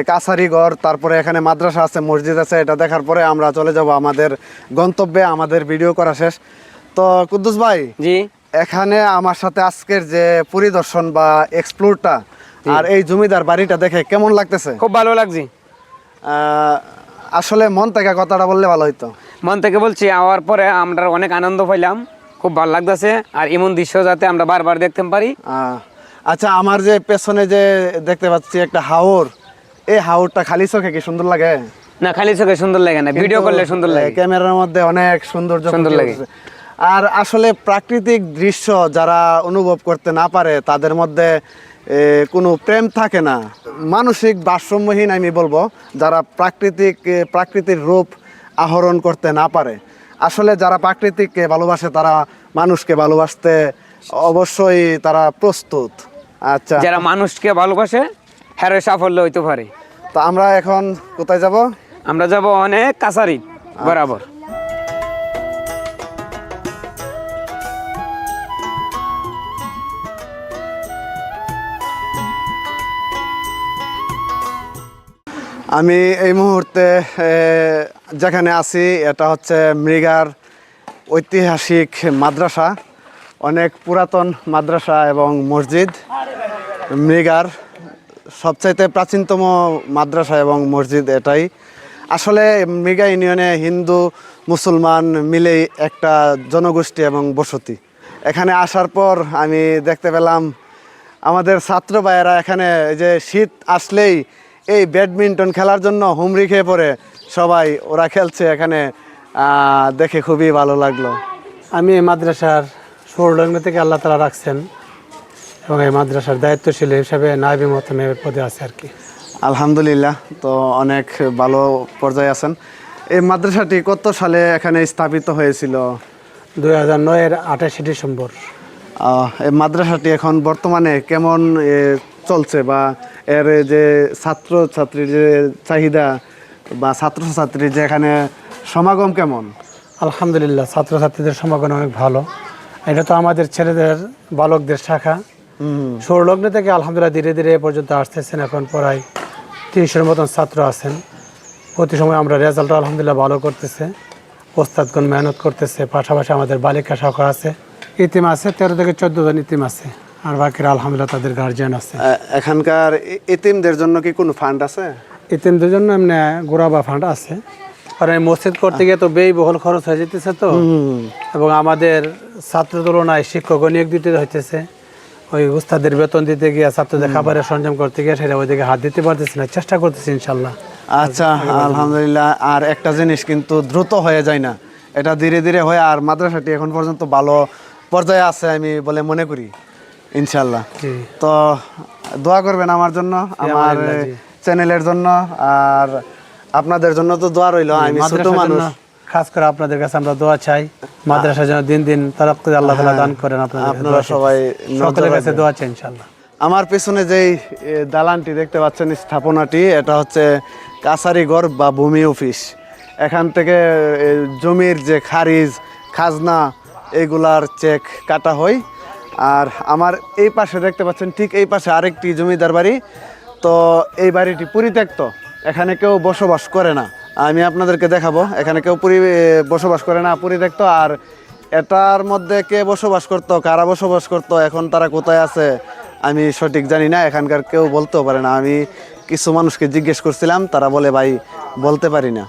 কাছারিঘর, তারপরে এখানে মাদ্রাসা আছে, মসজিদ আছে। এটা দেখার পরে আমরা চলে যাব আমাদের গন্তব্যে। আমাদের ভিডিও করা শেষ। তো কুদ্দুস ভাই, জি, এখানে আমার সাথে আজকের যে পরিদর্শন বা এক্সপ্লোরটা আর এই জমিদার বাড়িটা দেখে কেমন লাগতেছে? খুব ভালো লাগছে। আসলে মন থেকে কথাটা বললে ভালো হইতো। মন থেকে বলছি, আওয়ার পরে আমরা অনেক আনন্দ পাইলাম, খুব ভালো লাগতেছে। আর এমন দৃশ্য যাতে আমরা বারবার দেখতে পারি। আচ্ছা, আমার যে পেছনে যে দেখতে পাচ্ছি একটা হাওর, এই হাওরটা খালি চোখে কি সুন্দর লাগে? না, খালি চোখে সুন্দর লাগে না, ভিডিও করলে সুন্দর লাগে। ক্যামেরার মধ্যে অনেক সুন্দর লাগে। আর আসলে প্রাকৃতিক দৃশ্য যারা অনুভব করতে না পারে তাদের মধ্যে কোনো প্রেম থাকে না। মানসিক ভারসাম্যহীন আমি বলবো, যারা প্রাকৃতির রূপ আহরণ করতে না পারে। আসলে যারা প্রাকৃতিককে ভালোবাসে তারা মানুষকে ভালোবাসতে অবশ্যই তারা প্রস্তুত। আচ্ছা, যারা মানুষকে ভালোবাসে হ্যারে সাফল্য হইতে পারে। তো আমরা এখন কোথায় যাব? আমরা যাব অনেক কাছারি বরাবর। আমি এই মুহূর্তে যেখানে আছি এটা হচ্ছে মৃগার ঐতিহাসিক মাদ্রাসা, অনেক পুরাতন মাদ্রাসা এবং মসজিদ। মৃগার সবচাইতে প্রাচীনতম মাদ্রাসা এবং মসজিদ এটাই। আসলে মৃগা ইউনিয়নে হিন্দু মুসলমান মিলেই একটা জনগোষ্ঠী এবং বসতি। এখানে আসার পর আমি দেখতে পেলাম আমাদের ছাত্র ভাইয়েরা এখানে যে শীত আসলেই এই ব্যাডমিন্টন খেলার জন্য হুমড়ি খেয়ে পড়ে সবাই, ওরা খেলছে এখানে, দেখে খুবই ভালো লাগলো। আমি এই মাদ্রাসার সুরলগ্ন থেকে আল্লাহ তালা রাখছেন এবং এই মাদ্রাসার দায়িত্বশীল হিসাবে নায়েবে মোহতামের পদে আছে আর কি। আলহামদুলিল্লাহ, তো অনেক ভালো পর্যায়ে আছেন। এই মাদ্রাসাটি কত সালে এখানে স্থাপিত হয়েছিল? 2009-এর 28শে ডিসেম্বর। এই মাদ্রাসাটি এখন বর্তমানে কেমন চলছে, বা এর যে ছাত্রছাত্রীর যে চাহিদা বা ছাত্রছাত্রীর যে এখানে সমাগম কেমন? আলহামদুলিল্লাহ, ছাত্রছাত্রীদের সমাগম অনেক ভালো। এটা তো আমাদের ছেলেদের বালকদের শাখা। সুরলগ্ন থেকে আলহামদুলিল্লাহ ধীরে ধীরে এ পর্যন্ত আসতেছেন। এখন প্রায় 300-এর মতন ছাত্র আছেন। প্রতি সময় আমরা রেজাল্ট আলহামদুলিল্লাহ ভালো করতেছে, ওস্তাদগণ মেহনত করতেছে। পাশাপাশি আমাদের বালিকা শাখা আছে, ইতিম আছে 13 থেকে 14 জন ইতিম আছে, আর বাকিরা আলহামদুলিল্লাহ তাদের গার্জিয়ান আছে। এখানকার ইতিমদের জন্য কি কোনো ফান্ড আছে? ইতিমদের জন্য এমনি গোরাবা ফান্ড আছে, কারণ এই মসজিদ করতে গিয়ে তো ব্যয়বহুল খরচ হয়ে যেতেছে তো, এবং আমাদের ছাত্র তুলনায় শিক্ষক নিয়োগ দিতে হইতেছে। ওই উস্তাদের বেতন দিতে গিয়ে ছাত্রদের খাবারের সরঞ্জাম করতে গিয়ে সেটা ওইদিকে হাত দিতে পারতেছি না, চেষ্টা করতেছি ইনশাল্লাহ। আচ্ছা, আলহামদুলিল্লাহ। আর একটা জিনিস কিন্তু দ্রুত হয়ে যায় না, এটা ধীরে ধীরে হয়। আর মাদ্রাসাটি এখন পর্যন্ত ভালো পর্যায়ে আছে আমি বলে মনে করি, ইনশাল্লাহ। তো দোয়া করবেন আমার জন্য, আমার চ্যানেলের জন্য, আর আপনাদের জন্য তো দোয়া রইল। আমি ছোট মানুষ, খাস করে আপনাদের কাছে আমরা দোয়া চাই, মাদ্রাসা যেন দিন দিন তারাক্কি আল্লাহ তাআলা দান করেন। আপনারা সবাই সকলের কাছে দোয়া চাই ইনশাআল্লাহ। আমার পেছনে যেই দালানটি দেখতে পাচ্ছেন, স্থাপনাটি, এটা হচ্ছে কাছারিঘর বা ভূমি অফিস। এখান থেকে জমির যে খারিজ খাজনা এগুলার চেক কাটা হয়। আর আমার এই পাশে দেখতে পাচ্ছেন, ঠিক এই পাশে আরেকটি জমিদার বাড়ি। তো এই বাড়িটি পরিত্যক্ত, এখানে কেউ বসবাস করে না। আমি আপনাদেরকে দেখাবো, এখানে কেউ বসবাস করে না, পরিত্যক্ত। আর এটার মধ্যে কে বসবাস করতো, কারা বসবাস করতো, এখন তারা কোথায় আছে আমি সঠিক জানি না। এখানকার কেউ বলতেও পারে না। আমি কিছু মানুষকে জিজ্ঞেস করছিলাম, তারা বলে ভাই বলতে পারি না।